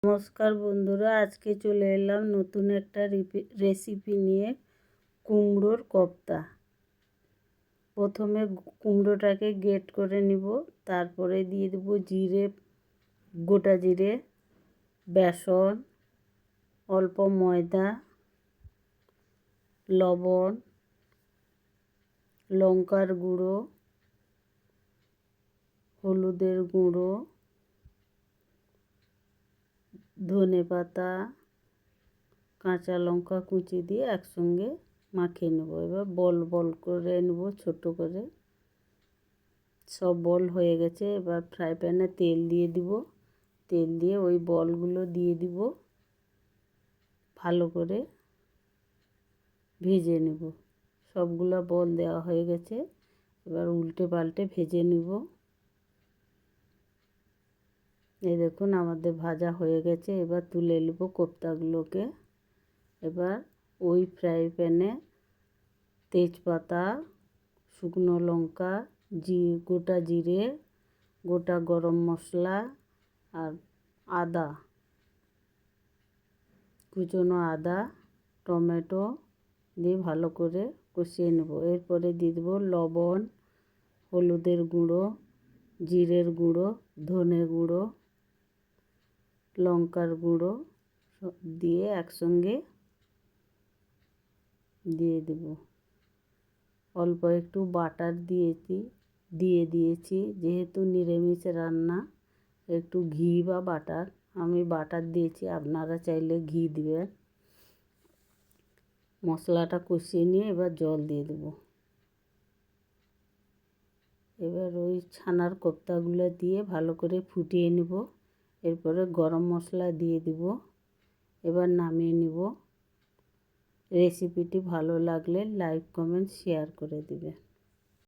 নমস্কার বন্ধুরা, আজকে চলে এলাম নতুন একটা রেসিপি নিয়ে। কুমড়োর কোপ্তা। প্রথমে কুমড়োটাকে গ্রেট করে নিব, তারপরে দিয়ে দেব জিরে, গোটা জিরে, বেসন, অল্প ময়দা, লবণ, লঙ্কার গুঁড়ো, হলুদের গুঁড়ো, ধনেপাতা, কাঁচা লঙ্কা কুচি দিয়ে একসঙ্গে মাখিয়ে নেব। এবার বল বল করে নেব, ছোট করে। সব বল হয়ে গেছে। এবার ফ্রাই প্যানে তেল দিয়ে দিব। তেল দিয়ে ওই বলগুলো দিয়ে দিব, ভালো করে ভেজে নেব। সবগুলো বল দেওয়া হয়ে গেছে। এবার উল্টে পাল্টে ভেজে নেব। এই দেখুন আমাদের ভাজা হয়ে গেছে। এবার তুলে নেব কোপ্তাগুলোকে। এবার ওই ফ্রাই প্যানে তেজপাতা, শুকনো লঙ্কা, গোটা জিরে, গোটা গরম মশলা আর আদা, কুচনো আদা, টমেটো দিয়ে ভালো করে কষিয়ে নেব। এরপরে দিয়ে দেবো লবণ, হলুদের গুঁড়ো, জিরের গুঁড়ো, ধনে গুঁড়ো, লঙ্কার গুঁড়ো দিয়ে একসঙ্গে দিয়ে দেব। অল্প একটু বাটার দিয়েছি, যেহেতু নিরামিষ রান্না একটু ঘি বা বাটার, আমি বাটার দিয়েছি, আপনারা চাইলে ঘি দিবেন। মশলাটা কষিয়ে নিয়ে এবার জল দিয়ে দেব। এবার ওই ছানার কোপ্তাগুলো দিয়ে ভালো করে ফুটিয়ে নেব। এরপরে গরম মশলা দিয়ে দেব। এবার নামিয়ে নেব। রেসিপিটি ভালো লাগলে লাইক, কমেন্ট, শেয়ার করে দেবেন।